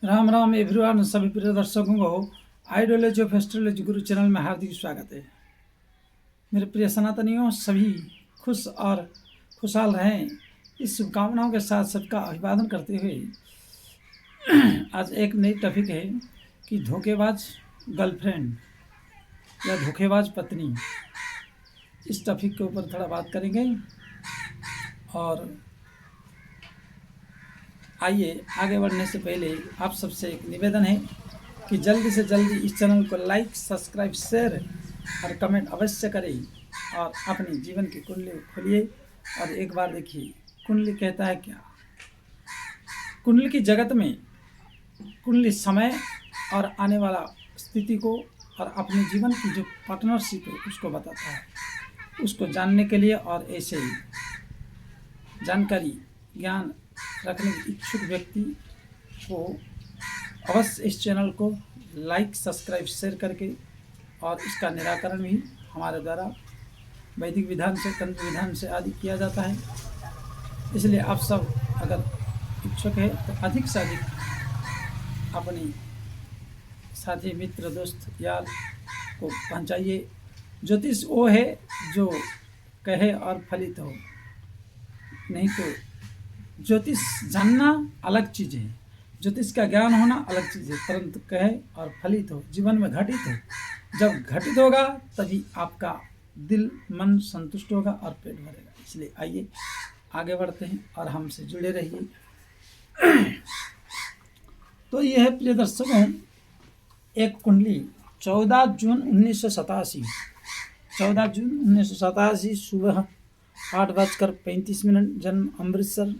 Ram Ram everyone, सभी प्रिय दर्शकों को ideology of astrology Guru channel में हार्दिक स्वागत है। मेरे प्रिय सनातनियों, सभी खुश और खुशहाल रहें, इस शुभकामनाओं के साथ सबका अभिवादन करते हुए आज एक नई टॉपिक है कि धोखेबाज गर्लफ्रेंड या धोखेबाज पत्नी, इस टॉपिक के ऊपर थोड़ा बात करेंगे। और आइए, आगे बढ़ने से पहले आप सबसे एक निवेदन है कि जल्दी से जल्दी इस चैनल को लाइक, सब्सक्राइब, शेयर और कमेंट अवश्य करें और अपने जीवन की कुंडली खोलिए और एक बार देखिए कुंडली कहता है क्या। कुंडली की जगत में कुंडली समय और आने वाला स्थिति को और अपने जीवन की जो पार्टनरशिप है उसको बताता है। उसको जानने के लिए और ऐसे ही जानकारी ज्ञान रखने के इच्छुक व्यक्ति को अवश्य इस चैनल को लाइक, सब्सक्राइब, शेयर करके और इसका निराकरण भी हमारे द्वारा वैदिक विधान से, तंत्र विधान से आदि किया जाता है। इसलिए आप सब अगर इच्छुक है तो अधिक से अधिक अपने साथी, मित्र, दोस्त, यार को पहुंचाइए। ज्योतिष वो है जो कहे और फलित हो, नहीं तो ज्योतिष जानना अलग चीज़ है, ज्योतिष का ज्ञान होना अलग चीज़ है, परंतु कहे और फलित हो, जीवन में घटित हो। जब घटित होगा तभी आपका दिल मन संतुष्ट होगा और पेट भरेगा। इसलिए आइए आगे बढ़ते हैं और हमसे जुड़े रहिए। तो ये है प्रिय दर्शकों, एक कुंडली 14 जून 1987, 14 जून 1987 सुबह 8:35, जन्म अमृतसर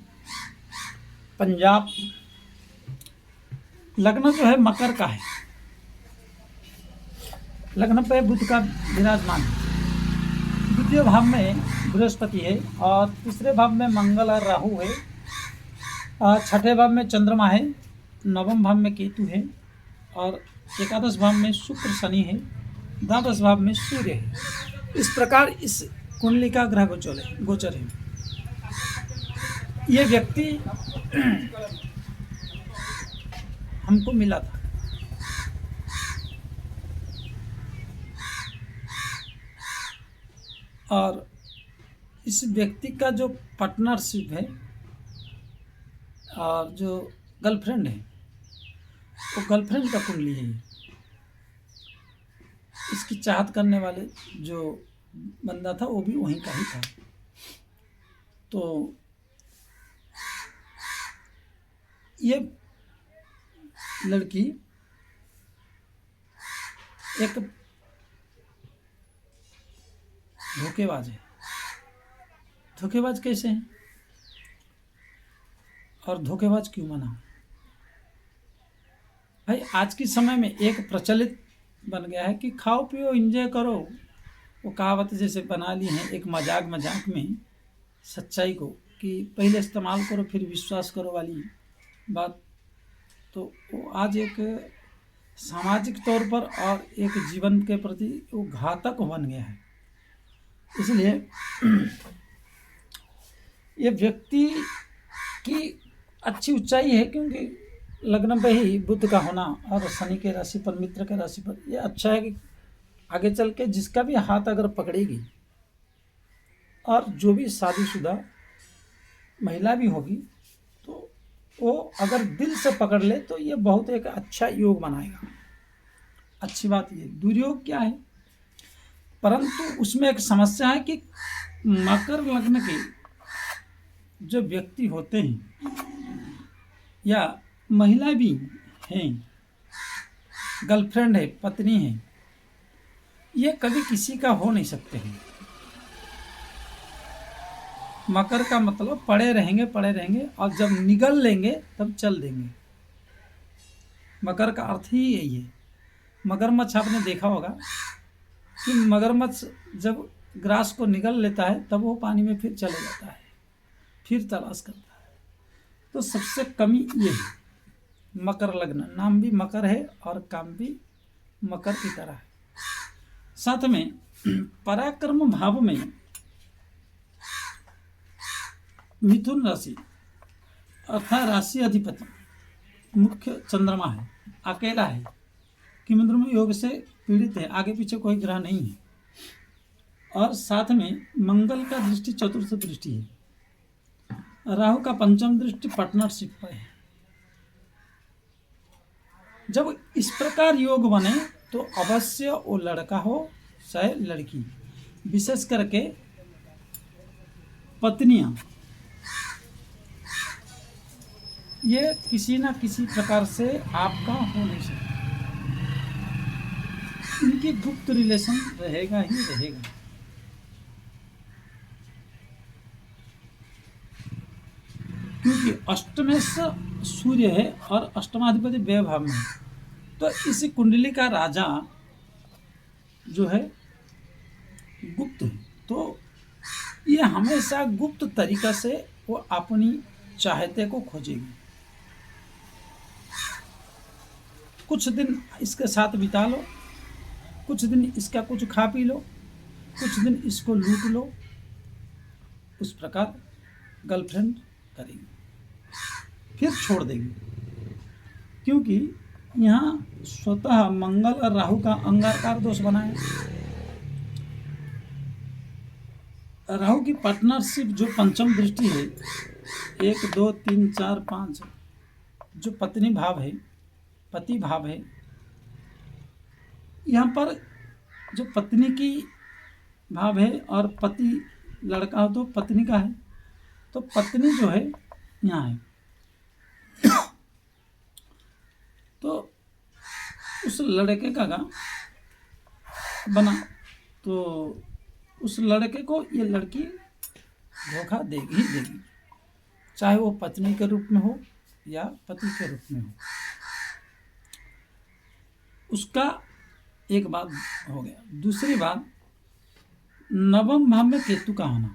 पंजाब। लग्न जो है मकर का है, लग्न पे बुध का विराजमान है। द्वितीय भाव में बृहस्पति है और तीसरे भाव में मंगल और राहु है। छठे भाव में चंद्रमा है, नवम भाव में केतु है और एकादश भाव में शुक्र शनि है, द्वादश भाव में सूर्य है। इस प्रकार इस कुंडली का ग्रह गोचर है। ये व्यक्ति हमको मिला था, और इस व्यक्ति का जो पार्टनरशिप है और जो गर्लफ्रेंड है वो गर्लफ्रेंड का कुंडली है। इसकी चाहत करने वाले जो बंदा था वो भी वहीं का ही था। तो ये लड़की एक धोखेबाज है। धोखेबाज कैसे हैं और धोखेबाज क्यों बना? भाई, आज के समय में एक प्रचलित बन गया है कि खाओ पियो एंजॉय करो। वो कहावत जैसे बना ली है एक मजाक में सच्चाई को, कि पहले इस्तेमाल करो फिर विश्वास करो वाली बात। तो वो आज एक सामाजिक तौर पर और एक जीवन के प्रति वो घातक बन गया है। इसलिए ये व्यक्ति की अच्छी ऊंचाई है, क्योंकि लग्न पे ही बुध का होना और शनि के राशि पर, मित्र के राशि पर, ये अच्छा है कि आगे चल के जिसका भी हाथ अगर पकड़ेगी और जो भी शादीशुदा महिला भी होगी तो वो अगर दिल से पकड़ ले तो ये बहुत एक अच्छा योग बनाएगा। अच्छी बात ये। दुर्योग क्या है? परंतु उसमें एक समस्या है कि मकर लग्न के जो व्यक्ति होते हैं या महिला भी हैं, गर्लफ्रेंड है, पत्नी है, ये कभी किसी का हो नहीं सकते हैं। मकर का मतलब पड़े रहेंगे और जब निगल लेंगे तब चल देंगे। मकर का अर्थ ही यही है। मगरमच्छ आपने देखा होगा कि मगरमच्छ जब ग्रास को निगल लेता है तब वो पानी में फिर चले जाता है, फिर तलाश करता है। तो सबसे कमी ये है। मकर लग्न, नाम भी मकर है और काम भी मकर की तरह है। साथ में पराक्रम भाव में मिथुन राशि अर्थात राशि अधिपति मुख्य चंद्रमा है, अकेला है, किमद्रुम योग से पीड़ित है, आगे पीछे कोई ग्रह नहीं है, और साथ में मंगल का दृष्टि चतुर्थ दृष्टि है, राहु का पंचम दृष्टि पार्टनरशिप पर है। जब इस प्रकार योग बने तो अवश्य वो लड़का हो चाहे लड़की, विशेष करके पत्नियां, ये किसी ना किसी प्रकार से आपका हो नहीं सकता, इनकी गुप्त रिलेशन रहेगा ही रहेगा। क्योंकि अष्टमेश सूर्य है और अष्टमाधिपति व्यय भाव में है, तो इस कुंडली का राजा जो है गुप्त है, तो ये हमेशा गुप्त तरीका से वो अपनी चाहते को खोजेगी। कुछ दिन इसके साथ बिता लो, कुछ दिन इसका कुछ खा पी लो, कुछ दिन इसको लूट लो, उस प्रकार गर्लफ्रेंड करेगी, फिर छोड़ देगी। क्योंकि यहाँ स्वतः मंगल और राहु का अंगारकार दोष बना है। राहु की पार्टनरशिप जो पंचम दृष्टि है, 1 2 3 4 5 जो पत्नी भाव है, पति भाव है, यहाँ पर जो पत्नी की भाव है और पति लड़का हो तो पत्नी का है, तो पत्नी जो है यहाँ है, तो उस लड़के का बना, तो उस लड़के को ये लड़की धोखा देगी ही देगी, चाहे वो पत्नी के रूप में हो या पति के रूप में हो। उसका एक बात हो गया। दूसरी बात, नवम भाव में केतु का होना,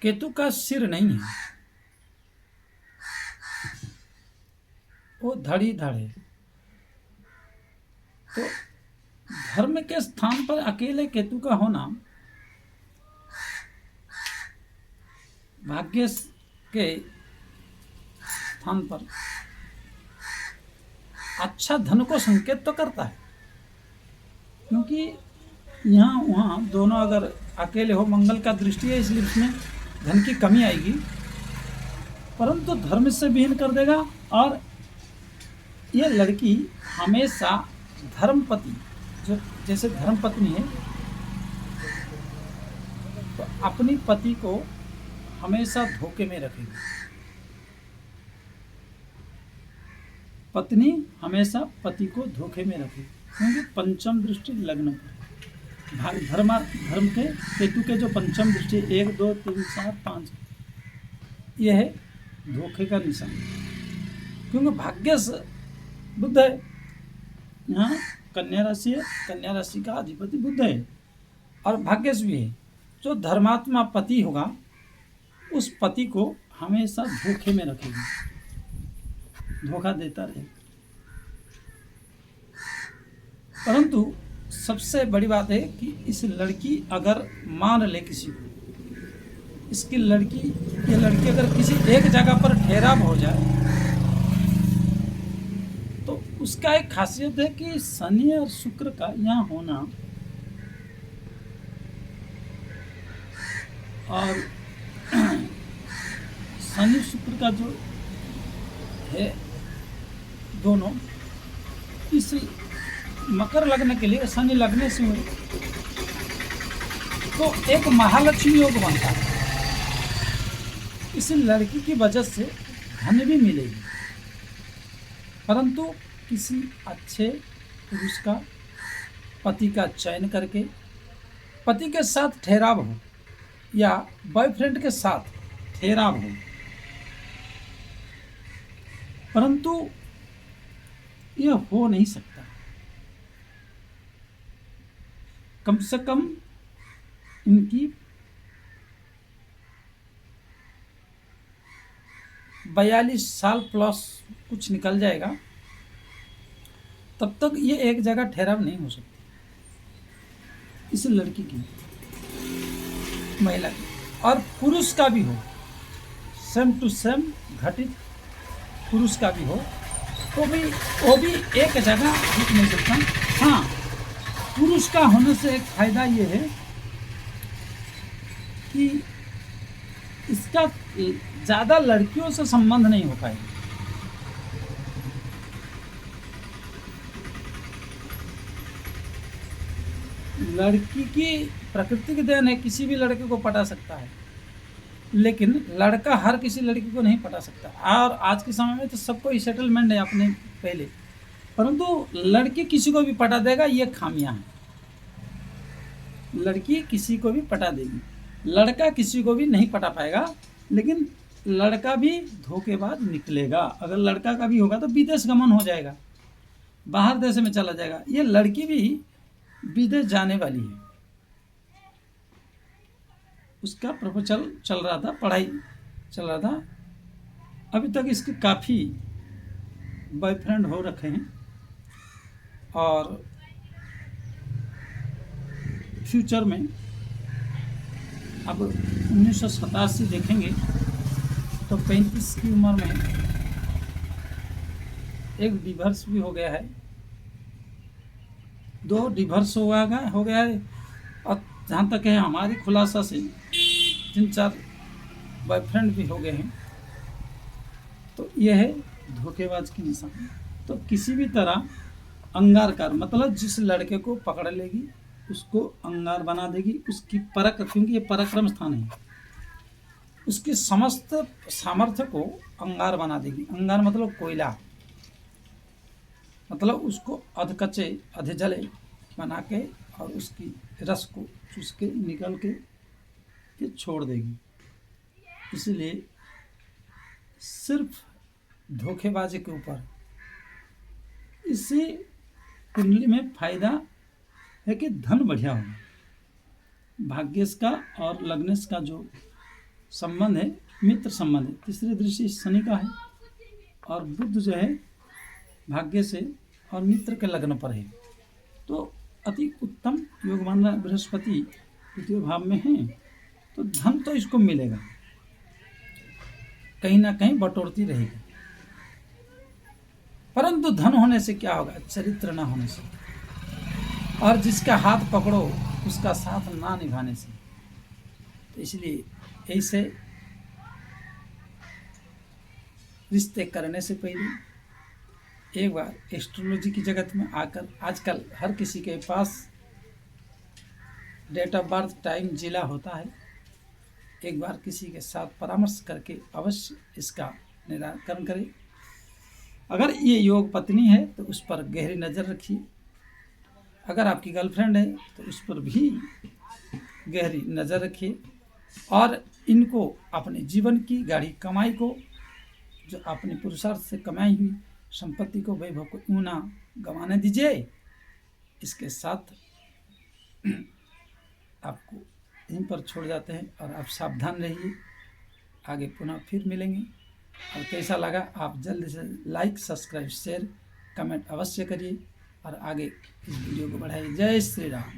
केतु का सिर नहीं है, वो धड़ी धड़ है, तो धर्म के स्थान पर अकेले केतु का होना भाग्य के स्थान पर अच्छा धन को संकेत तो करता है, क्योंकि यहाँ वहाँ दोनों अगर अकेले हो, मंगल का दृष्टि है इसलिए इसमें धन की कमी आएगी, परंतु धर्म से विहीन कर देगा। और ये लड़की हमेशा धर्मपति, जो जैसे धर्मपत्नी है, तो अपनी पति को हमेशा धोखे में रखेगी। पत्नी हमेशा पति को धोखे में रखेगी, क्योंकि पंचम दृष्टि लग्न पर धर्म के केतु के जो पंचम दृष्टि 1 2 3 4 5 यह है धोखे का निशान, क्योंकि भाग्य बुध है, यहाँ कन्या राशि है, कन्या राशि का अधिपति बुध है और भाग्यश भी है। जो धर्मात्मा पति होगा उस पति को हमेशा धोखे में रखेगी, धोखा देता रहेगा। परंतु सबसे बड़ी बात है कि इस लड़की अगर मान ले किसी को, इसकी लड़की ये लड़की अगर किसी एक जगह पर ठहराव हो जाए तो उसका एक खासियत है कि शनि और शुक्र का यहाँ होना और शनि शुक्र का जो है दोनों इस मकर लगने के लिए, शनि लगने से तो एक महालक्ष्मी योग बनता है। इस लड़की की वजह से धन भी मिलेगी, परंतु किसी अच्छे पुरुष का पति का चयन करके पति के साथ ठहराव हो या बॉयफ्रेंड के साथ ठहराव हो, परंतु यह हो नहीं सकता। कम से कम इनकी 42 साल प्लस कुछ निकल जाएगा, तब तक ये एक जगह ठहराव नहीं हो सकती इस लड़की की, महिला की। और पुरुष का भी हो, सेम टू सेम घटित पुरुष का भी हो, वो भी एक जगह रुक नहीं सकता। हाँ, पुरुष का होने से एक फायदा ये है कि इसका ज़्यादा लड़कियों से संबंध नहीं हो पाएगा। लड़की की प्रकृति की देन है, किसी भी लड़के को पटा सकता है, लेकिन लड़का हर किसी लड़की को नहीं पटा सकता। और आज के समय में तो सबको ही सेटलमेंट है अपने पहले, परंतु लड़की किसी को भी पटा देगा, ये खामियां हैं। लड़की किसी को भी पटा देगी, लड़का किसी को भी नहीं पटा पाएगा, लेकिन लड़का भी धोखेबाज निकलेगा। अगर लड़का का भी होगा तो विदेश गमन हो जाएगा, बाहर देश में चला जाएगा। ये लड़की भी विदेश जाने वाली है, उसका प्रपोजल चल रहा था, पढ़ाई चल रहा था, अभी तक इसके काफ़ी बॉयफ्रेंड हो रखे हैं, और फ्यूचर में अब 1987 देखेंगे तो 35 की उम्र में एक डिवोर्स भी हो गया है, 2 डिवोर्स हो गया है, और जहाँ तक है हमारी खुलासा से 3-4 बॉयफ्रेंड भी हो गए हैं। तो यह है धोखेबाज की निशानी। तो किसी भी तरह अंगार कर, मतलब जिस लड़के को पकड़ लेगी उसको अंगार बना देगी, उसकी परक, क्योंकि ये पराक्रम स्थान है, उसके समस्त सामर्थ्य को अंगार बना देगी। अंगार मतलब कोयला, मतलब उसको अधकच्चे अधे जले बना के और उसकी रस को चूस के निकल के ये छोड़ देगी। इसलिए सिर्फ धोखेबाजी के ऊपर इससे कुंडली में फायदा है कि धन बढ़िया होगा। भाग्येश का और लग्नेश का जो संबंध है मित्र संबंध है, तीसरी दृष्टि शनि का है, और बुध जो है भाग्य से और मित्र के लग्न पर है। तो अति उत्तम योग मान रहा है, बृहस्पति द्वितीय भाव में है, तो धन तो इसको मिलेगा, कहीं ना कहीं बटोरती रहेगी। परंतु धन होने से क्या होगा? चरित्र ना होने से, और जिसका हाथ पकड़ो उसका साथ ना निभाने से। तो इसलिए ऐसे रिश्ते करने से पहले एक बार एस्ट्रोलॉजी की जगत में आकर, आजकल हर किसी के पास डेट ऑफ बर्थ, टाइम, जिला होता है, एक बार किसी के साथ परामर्श करके अवश्य इसका निराकरण करें। अगर ये योग पत्नी है तो उस पर गहरी नज़र रखिए, अगर आपकी गर्लफ्रेंड है तो उस पर भी गहरी नज़र रखिए, और इनको अपने जीवन की गाढ़ी कमाई को, जो अपने पुरुषार्थ से कमाई हुई संपत्ति को, वैभव को यूं ना गंवाने दीजिए। इसके साथ आपको यहीं पर छोड़ जाते हैं, और आप सावधान रहिए। आगे पुनः फिर मिलेंगे, और कैसा लगा आप जल्दी से लाइक, सब्सक्राइब, शेयर, कमेंट अवश्य करिए, और आगे इस वीडियो को बढ़ाइए। जय श्री राम।